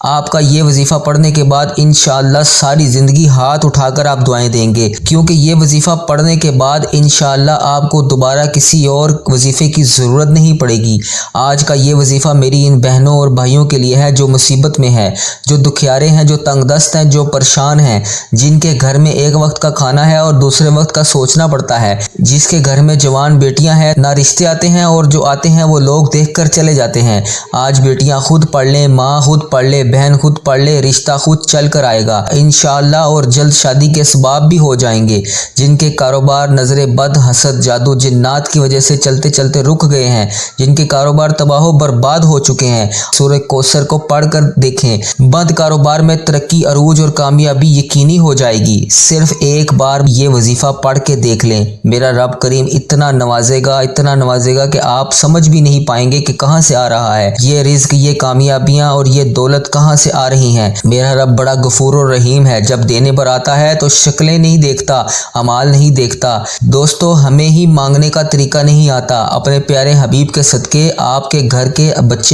آپ کا یہ وظیفہ پڑھنے کے بعد انشاءاللہ ساری زندگی ہاتھ اٹھا کر آپ دعائیں دیں گے، کیونکہ یہ وظیفہ پڑھنے کے بعد انشاءاللہ آپ کو دوبارہ کسی اور وظیفے کی ضرورت نہیں پڑے گی۔ آج کا یہ وظیفہ میری ان بہنوں اور بھائیوں کے لیے ہے جو مصیبت میں ہے، جو دکھیارے ہیں، جو تنگ دست ہیں، جو پریشان ہیں، جن کے گھر میں ایک وقت کا کھانا ہے اور دوسرے وقت کا سوچنا پڑتا ہے، جس کے گھر میں جوان بیٹیاں ہیں، نہ رشتے آتے ہیں اور جو آتے ہیں وہ لوگ دیکھ کر چلے جاتے ہیں۔ آج بیٹیاں خود پڑھ لیں، ماں خود پڑھ لے، بہن خود پڑھ لے، رشتہ خود چل کر آئے گا انشاءاللہ، اور جلد شادی کے اسباب بھی ہو جائیں گے۔ جن کے کاروبار نظر بد، حسد، جادو، جنات کی وجہ سے چلتے چلتے رک گئے ہیں، جن کے کاروبار تباہ و برباد ہو چکے ہیں، سورہ کوثر کو پڑھ کر دیکھیں، بند کاروبار میں ترقی، عروج اور کامیابی یقینی ہو جائے گی۔ صرف ایک بار یہ وظیفہ پڑھ کے دیکھ لیں، میرا رب کریم اتنا نوازے گا کہ آپ سمجھ بھی نہیں پائیں گے کہ کہاں سے آ رہا ہے یہ رزق، یہ کامیابیاں اور یہ دولت کہاں سے آ رہی ہیں۔ میرا رب بڑا غفور و رحیم ہے، جب دینے پر آتا ہے تو شکلیں نہیں دیکھتا، اعمال نہیں دیکھتا۔ دوستو، ہمیں ہی مانگنے کا طریقہ نہیں آتا۔ اپنے پیارے حبیب کے صدقے آپ کے گھر کے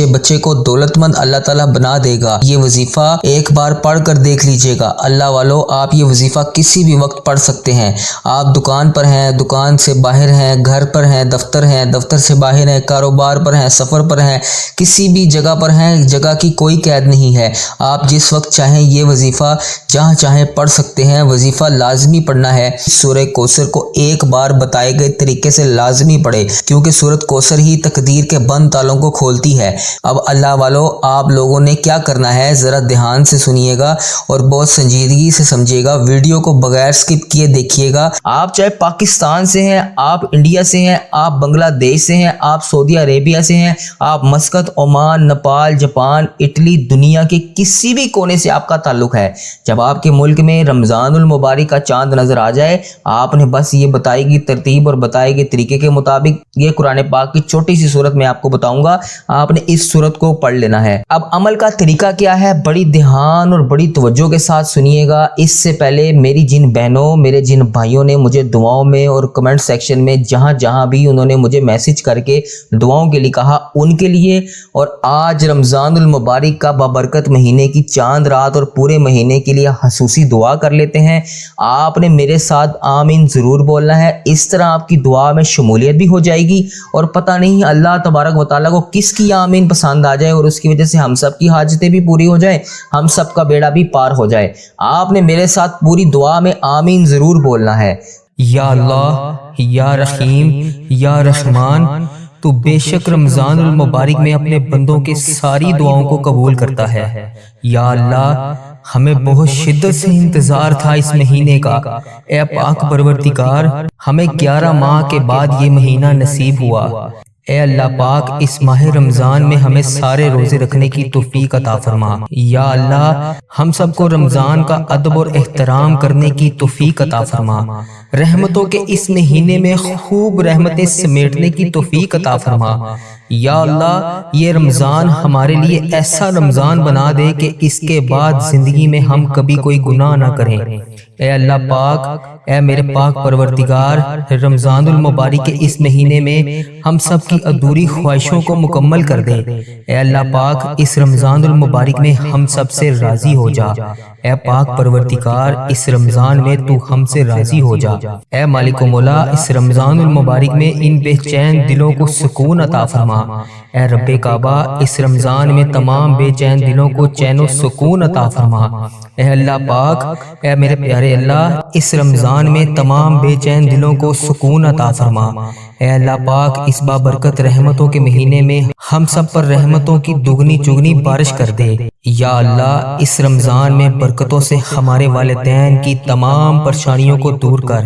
بچے کو دولت مند اللہ تعالیٰ بنا دے گا۔ یہ وظیفہ ایک بار پڑھ کر دیکھ لیجئے گا۔ اللہ والو، آپ یہ وظیفہ کسی بھی وقت پڑھ سکتے ہیں۔ آپ دکان پر ہیں، دکان سے باہر ہیں، گھر پر ہیں، دفتر سے باہر ہیں، کاروبار پر ہیں، سفر پر ہیں، کسی بھی جگہ پر ہیں، جگہ کی کوئی قید نہیں ہے۔ آپ جس وقت چاہیں یہ وظیفہ جہاں چاہیں پڑھ سکتے ہیں۔ وظیفہ لازمی پڑھنا ہے۔ سورہ کوثر کو ایک بار بتائے گئے طریقے سے لازمی پڑھے، کیونکہ سورۃ کوثر ہی تقدیر کے بند تالوں کو کھولتی ہے۔ اب اللہ والو، آپ لوگوں نے کیا کرنا ہے، ذرا دھیان سے سنیے گا اور بہت سنجیدگی سے سمجھیے گا، ویڈیو کو بغیر سکپ کیے دیکھیے گا۔ آپ چاہے پاکستان سے ہیں، آپ انڈیا سے ہیں، آپ بنگلہ دیش سے ہیں، آپ سعودی عربیہ سے ہیں، آپ Muscat, Oman, Nepal, Japan, Italy, دنیا کے کسی بھی کونے سے آپ کا تعلق ہے، جب آپ کے ملک میں رمضان المبارک کا چاند نظر آ جائے، آپ نے بس یہ بتائی گئی ترتیب اور بتائے گئے طریقے کے مطابق، یہ قرآن پاک کی چھوٹی سی صورت میں آپ کو بتاؤں گا، آپ نے اس صورت کو پڑھ لینا ہے۔ اب عمل کا طریقہ کیا ہے، بڑی دھیان اور بڑی توجہ کے ساتھ سنیے گا۔ اس سے پہلے میری جن بہنوں، میرے جن بھائیوں نے مجھے دعاؤں میں اور کمنٹ سیکشن میں جہاں بھی انہوں نے مجھے میسج کر کے دعاؤں کے لیے کہا، ان کے لیے، اور آج رمضان المبارک کا بابرکت مہینے کی چاند رات اور پورے مہینے کے لیے خصوصی دعا کر لیتے ہیں۔ آپ نے میرے ساتھ آمین ضرور بولنا ہے، اس طرح آپ کی دعا میں شمولیت بھی ہو جائے گی، اور پتہ نہیں اللہ تبارک و تعالیٰ کو کس کی آمین پسند آ جائے، اور اس کی وجہ سے ہم سب کی حاجتیں بھی پوری ہو جائیں، ہم سب کا بیڑا بھی پار ہو جائے۔ آپ نے میرے ساتھ پوری دعا میں آمین ضرور بولنا ہے۔ یا اللہ، یا رحیم، یا رحمان، تو بے شک رمضان المبارک میں اپنے بندوں کے ساری دعاؤں کو قبول کرتا ہے۔ یا اللہ، ہمیں بہت شدت سے انتظار تھا اس مہینے کا، اے پاک پروردگار، ہمیں 11 ماہ کے بعد یہ مہینہ نصیب ہوا۔ اے اللہ پاک، اس ماہ رمضان میں ہمیں سارے روزے رکھنے کی توفیق عطا فرما۔ یا اللہ، ہم سب کو رمضان کا ادب اور احترام کرنے کی توفیق عطا فرما۔ رحمتوں کے اس مہینے میں خوب رحمتیں سمیٹنے کی توفیق عطا فرما۔ یا اللہ، یہ رمضان ہمارے لیے ایسا رمضان بنا دے کہ اس کے بعد زندگی میں ہم کبھی کوئی گناہ نہ کریں۔ اے اللہ پاک، اے میرے پاک پروردگار، رمضان المبارک کے اس مہینے میں ہم سب کی ادھوری خواہشوں کو مکمل کر دے۔ اے اللہ پاک، اس رمضان المبارک میں ہم سب سے راضی ہو جا۔ اے پاک پروردگار، اس رمضان میں تو ہم سے راضی ہو جا۔ اے مالک و مولا، اس رمضان المبارک میں ان بے چین دلوں کو سکون عطا فرما۔ اے رب کعبہ، اس رمضان میں تمام بے چین دلوں کو چین و سکون عطا فرما۔ اے اللہ پاک، اے میرے پیارے اللہ، اس رمضان میں تمام بے چین دلوں کو سکون عطا فرما۔ اے اللہ پاک، اس بابرکت رحمتوں کے مہینے میں ہم سب پر رحمتوں کی دگنی چگنی بارش کر دے۔ یا اللہ، اس رمضان میں برکتوں سے ہمارے والدین کی تمام پریشانیوں کو دور کر۔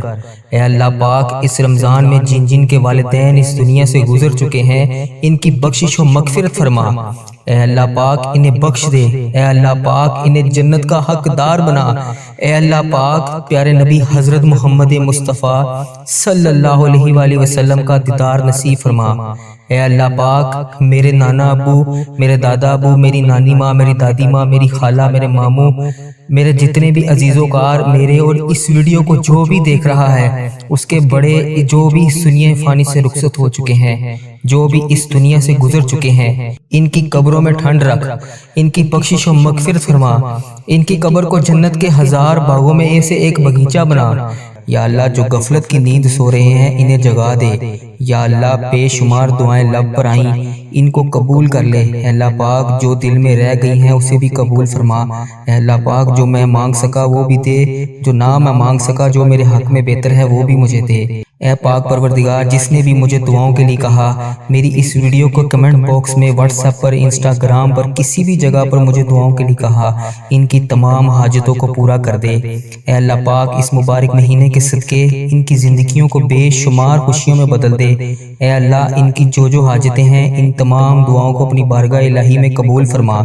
اے اللہ پاک، اس رمضان میں جن جن کے والدین اس دنیا سے گزر چکے ہیں، ان کی بخشش و مغفرت فرما۔ اے اللہ پاک، انہیں بخش دے۔ اے اللہ پاک، انہیں جنت کا حقدار بنا۔ اے اللہ پاک، پیارے نبی حضرت محمد مصطفیٰ صلی اللہ علیہ وآلہ وسلم کا دیدار نصیب فرما۔ اے اللہ پاک میرے نانا ابو، میرے دادا ابو، میری نانی ماں، میری دادی ماں، میری خالہ، میرے ماموں، میرے جتنے بھی عزیز و کار میرے اور اس ویڈیو کو جو بھی دیکھ رہا ہے، اس کے بڑے جو بھی اس دنیا فانی سے رخصت ہو چکے ہیں، جو بھی اس دنیا سے گزر چکے ہیں، ان کی قبروں میں ٹھنڈ رکھ، ان کی بخشش و مغفرت فرما، ان کی قبر کو جنت کے 1000 باغوں میں سے ایک باغیچہ بنا۔ یا اللہ جو غفلت کی نیند سو رہے ہیں انہیں جگا دے۔ یا اللہ بے شمار دعائیں لب پر آئیں، ان کو قبول کر لے۔ اے اللہ پاک جو دل میں رہ گئی ہیں اسے بھی قبول فرما۔ اے اللہ پاک جو میں مانگ سکا وہ بھی دے، جو نہ میں مانگ سکا جو میرے حق میں بہتر ہے وہ بھی مجھے دے۔ اے پاک پروردگار جس نے بھی مجھے دعاؤں کے لیے کہا، میری اس ویڈیو کو کمنٹ باکس میں، واٹس ایپ پر، انسٹاگرام پر، کسی بھی جگہ پر مجھے دعاؤں کے لیے کہا، ان کی تمام حاجتوں کو پورا کر دے۔ اے اللہ پاک اس مبارک مہینے کے صدقے ان کی زندگیوں کو بے شمار خوشیوں میں بدل دے۔ اے اللہ ان کی جو حاجتیں ہیں ان تمام دعاؤں کو اپنی بارگاہ الہی میں قبول فرما۔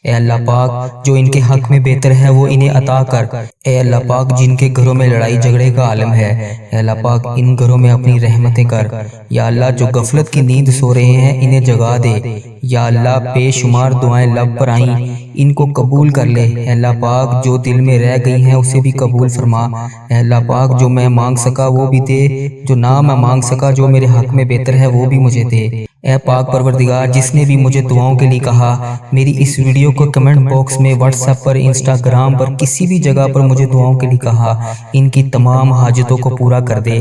اے اللہ پاک جو ان کے حق میں بہتر ہے وہ انہیں عطا کر۔ اے اللہ پاک جن کے گھروں میں لڑائی جھگڑے کا عالم ہے، اے اللہ پاک ان گھروں میں اپنی رحمتیں کر۔ یا اللہ جو غفلت کی نیند سو رہے ہیں انہیں جگا دے۔ یا اللہ بے شمار دعائیں لب پر آئیں، ان کو قبول کر لے۔ اے اللہ پاک جو دل میں رہ گئی ہیں اسے بھی قبول فرما۔ اے اللہ پاک جو میں مانگ سکا وہ بھی دے، جو نہ میں مانگ سکا جو میرے حق میں بہتر ہے وہ بھی مجھے دے۔ اے پاک پروردگار جس نے بھی مجھے دعاؤں کے لیے کہا، میری اس ویڈیو کو کمنٹ باکس میں، واٹس ایپ پر، انسٹاگرام پر، کسی بھی جگہ پر مجھے دعاؤں کے لیے کہا، ان کی تمام حاجتوں کو پورا کر دے۔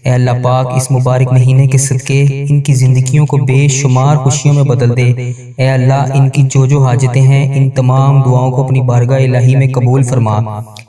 اے اللہ پاک اس مبارک مہینے کے صدقے ان کی زندگیوں کو بے شمار خوشیوں میں بدل دے۔ اے اللہ ان کی جو حاجتیں ہیں ان تمام دعاؤں کو اپنی بارگاہ الہی میں قبول فرما۔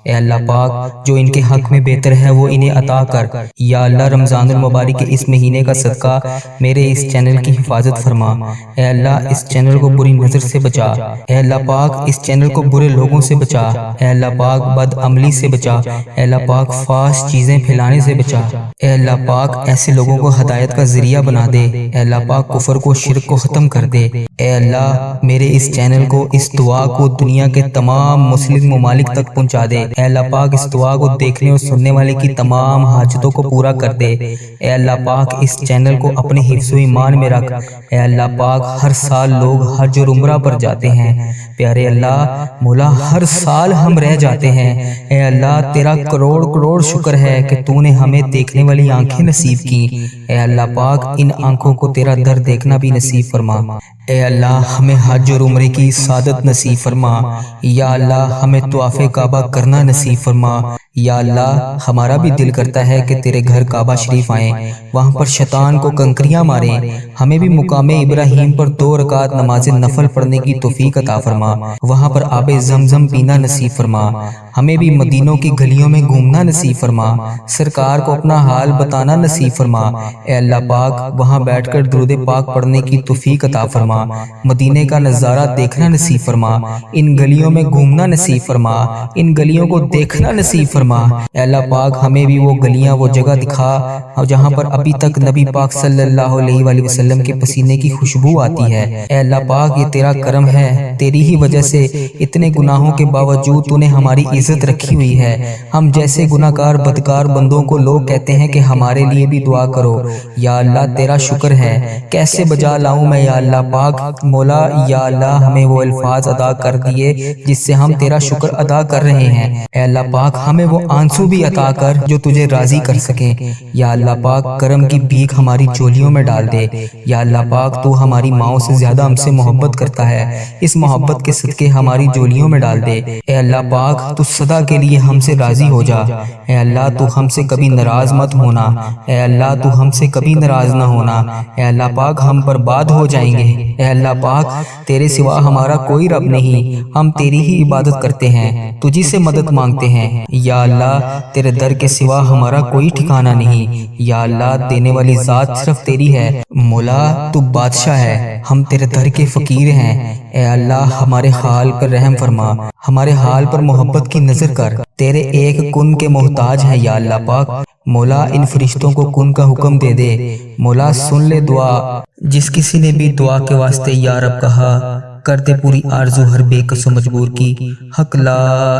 اے اللہ پاک جو ان کے حق میں بہتر ہے وہ انہیں عطا کر۔ یا اللہ رمضان المبارک کے اس مہینے کا صدقہ میرے اس چینل کی حفاظت فرما۔ اے اللہ اس چینل کو بری نظر سے بچا۔ اے اللہ پاک اس چینل کو برے لوگوں سے بچا۔ اے اللہ پاک بد عملی سے بچا۔ اے اللہ پاک فحش چیزیں پھیلانے سے بچا۔ اے اللہ پاک ایسے لوگوں کو ہدایت کا ذریعہ بنا دے۔ اے اللہ پاک کفر کو، شرک کو ختم کر دے۔ اے اللہ میرے اس چینل کو، اس دعا کو دنیا کے تمام مسلم ممالک تک پہنچا دے۔ اے اللہ پاک اس دعا کو دیکھنے اور سننے والے کی تمام حاجتوں کو پورا کر دے۔ اے اللہ پاک اس چینل کو اپنے حفظ و ایمان میں رکھ۔ اے اللہ پاک ہر سال لوگ حج اور عمرہ پر جاتے ہیں، پیارے اللہ مولا ہر سال ہم رہ جاتے ہیں۔ اے اللہ تیرا کروڑ کروڑ شکر ہے کہ تو نے ہمیں دیکھنے والی آنکھیں نصیب کی۔ اے اللہ پاک ان آنکھوں کو تیرا در دیکھنا بھی نصیب فرما۔ اے اللہ ہمیں حج اور عمرے کی سعادت نصیب فرما۔ یا اللہ ہمیں طواف کعبہ کرنا نصیب فرما۔ یا اللہ ہمارا بھی دل کرتا ہے کہ تیرے گھر کعبہ شریف آئیں، وہاں پر شیطان کو کنکریاں ماریں، ہمیں بھی مقام ابراہیم پر 2 رکعت نماز نفل پڑھنے کی توفیق عطا فرما، وہاں پر آب زمزم پینا نصیب فرما، ہمیں بھی مدینوں کی گلیوں میں گھومنا نصیب فرما، سرکار کو اپنا حال بتانا نصیب فرما۔ اے اللہ پاک وہاں بیٹھ کر درود پاک پڑھنے کی توفیق عطا فرما، مدینے کا نظارہ دیکھنا نصیب فرما، ان گلیوں میں گھومنا نصیب فرما، ان گلیوں کو دیکھنا نصیب فرما۔ اے اللہ پاک ہمیں بھی وہ گلیاں، وہ جگہ دکھا جہاں پر ابھی تک نبی پاک صلی اللہ علیہ وآلہ وسلم کے پسینے کی خوشبو آتی ہے۔ اے اللہ پاک یہ تیرا کرم ہے، تیری ہی وجہ سے اتنے گناہوں کے باوجود تو نے ہماری عزت رکھی ہوئی ہے۔ ہم جیسے گناہگار بدکار بندوں کو لوگ کہتے ہیں کہ ہمارے لیے بھی دعا کرو۔ یا اللہ تیرا شکر ہے، کیسے بجا لاؤں میں یا اللہ پاک مولا۔ یا اللہ ہمیں وہ الفاظ ادا کر دیے جس سے ہم تیرا شکر ادا کر رہے ہیں۔ اے اللہ پاک ہمیں وہ آنسو بھی عطا کر جو تجھے راضی کر سکیں۔ یا اللہ پاک کرم کی بھیک ہماری چولیوں میں ڈال دے۔ یا اللہ پاک تو ہماری ماؤں سے زیادہ ہم سے محبت کرتا ہے، اس محبت کے صدقے ہماری جولیوں میں ڈال دے۔ اے اللہ پاک تو صدا کے لیے ہم سے راضی ہو جا۔ اے اللہ تو ہم سے کبھی ناراض مت ہونا۔ اے اللہ تو ہم سے کبھی ناراض نہ ہونا۔ اے اللہ پاک ہم برباد ہو جائیں گے۔ اے اللہ پاک تیرے سوا ہمارا کوئی رب نہیں، ہم تیری ہی عبادت کرتے ہیں، تجھی سے مدد مانگتے ہیں۔ یا اللہ تیرے در کے سوا ہمارا کوئی ٹھکانہ نہیں۔ یا اللہ دینے والی ذات صرف تیری ہے، مولا تو بادشاہ ہے، ہم تیرے در کے فقیر ہیں۔ اے اللہ ہمارے حال پر رحم فرما، ہمارے حال پر محبت کی نظر کر، تیرے ایک کن کے محتاج ہیں۔ یا اللہ پاک مولا ان فرشتوں کو کن کا حکم دے دے، مولا سن لے دعا۔ جس کسی نے بھی دعا کے واسطے یا رب کہا کرتے پوری آرزو ہر بے کس و مجبور کی، حق لا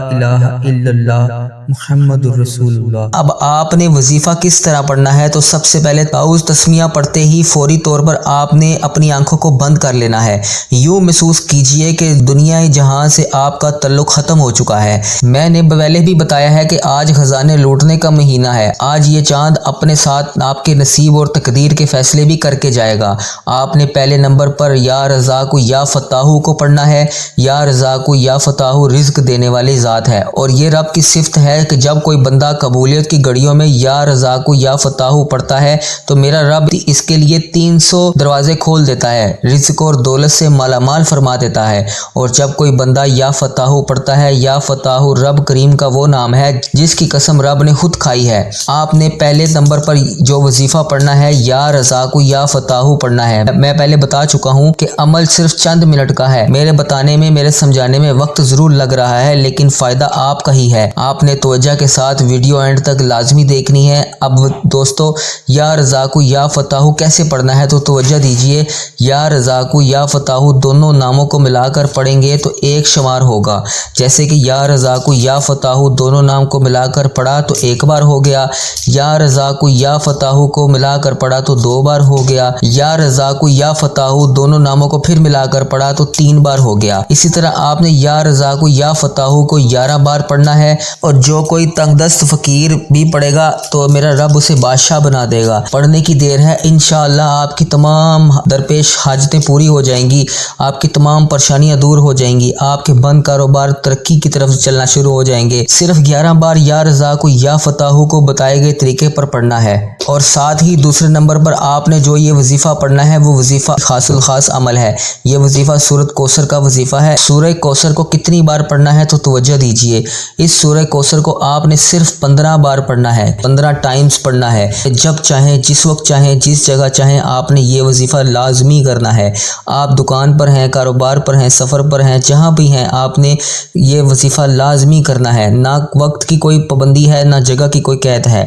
الہ الا اللہ محمد الرسول اللہ۔ اب آپ نے وظیفہ کس طرح پڑھنا ہے؟ تو سب سے پہلے اعوذ تسمیہ پڑھتے ہی فوری طور پر آپ نے اپنی آنکھوں کو بند کر لینا ہے۔ یوں محسوس کیجئے کہ دنیا جہاں سے آپ کا تعلق ختم ہو چکا ہے۔ میں نے پہلے بھی بتایا ہے کہ آج خزانے لوٹنے کا مہینہ ہے۔ آج یہ چاند اپنے ساتھ آپ کے نصیب اور تقدیر کے فیصلے بھی کر کے جائے گا۔ آپ نے پہلے نمبر پر یا رزاق یا فتاح کو پڑھنا ہے۔ یا رزاق یا فتاح رزق دینے والی ذات ہے، اور یہ رب کی صفت ہے کہ جب کوئی بندہ قبولیت کی گھڑیوں میں یا رزاق یا فتاح پڑھتا ہے تو میرا رب اس کے لیے 300 دروازے کھول دیتا ہے، رزق اور دولت سے مالا مال فرما دیتا ہے۔ اور جب کوئی بندہ یا فتاح پڑھتا ہے، یا فتاح رب کریم کا وہ نام ہے جس کی قسم رب نے خود کھائی ہے۔ آپ نے پہلے نمبر پر جو وظیفہ پڑھنا ہے یا رزاق یا فتاح پڑھنا ہے۔ میں پہلے بتا چکا ہوں کہ عمل صرف چند منٹ کا ہے۔ میرے بتانے میں، میرے سمجھانے میں وقت ضرور لگ رہا ہے، لیکن فائدہ آپ کا ہی ہے۔ آپ نے توجہ کے ساتھ ویڈیو اینڈ تک لازمی دیکھنی ہے۔ اب دوستو، یا رزاق یا فتاح کیسے پڑھنا ہے تو توجہ دیجئے۔ یا رزاق یا فتاح دونوں ناموں کو ملا کر پڑھیں گے تو ایک شمار ہوگا، جیسے کہ یا رزاق یا فتاح دونوں نام کو ملا کر پڑھا تو ایک بار ہو گیا، یا رزاق یا فتاح کو ملا کر پڑھا تو 2 بار ہو گیا، یا رزاق یا فتاح دونوں ناموں کو پھر ملا کر پڑھا تو 3 بار ہو گیا۔ اسی طرح آپ نے یا رزاق یا فتاح کو 11 بار پڑھنا ہے، اور جو کوئی تنگ دست فقیر بھی پڑھے گا تو میرا رب اسے بادشاہ بنا دے گا۔ پڑھنے کی دیر ہے، انشاءاللہ آپ کی تمام درپیش حاجتیں پوری ہو جائیں گی، آپ کی تمام پریشانیاں دور ہو جائیں گی، آپ کے بند کاروبار ترقی کی طرف چلنا شروع ہو جائیں گے۔ صرف 11 بار یا رزاق یا فتاح کو بتائے گئے طریقے پر پڑھنا ہے، اور ساتھ ہی دوسرے نمبر پر آپ نے جو یہ وظیفہ پڑھنا ہے وہ وظیفہ خاص الخاص عمل ہے۔ یہ وظیفہ سورۃ کوثر کا وظیفہ ہے۔ سورہ کوثر کو کتنی بار پڑھنا ہے تو توجہ دیجئے۔ اس سورہ کوثر کو آپ نے صرف 15 بار پڑھنا ہے، 15 ٹائمز پڑھنا ہے۔ جب چاہیں، جس وقت چاہیں، جس جگہ چاہیں آپ نے یہ وظیفہ لازمی کرنا ہے۔ آپ دکان پر ہیں، کاروبار پر ہیں، سفر پر ہیں، جہاں بھی ہیں آپ نے یہ وظیفہ لازمی کرنا ہے۔ نہ وقت کی کوئی پابندی ہے، نہ جگہ کی کوئی قید ہے۔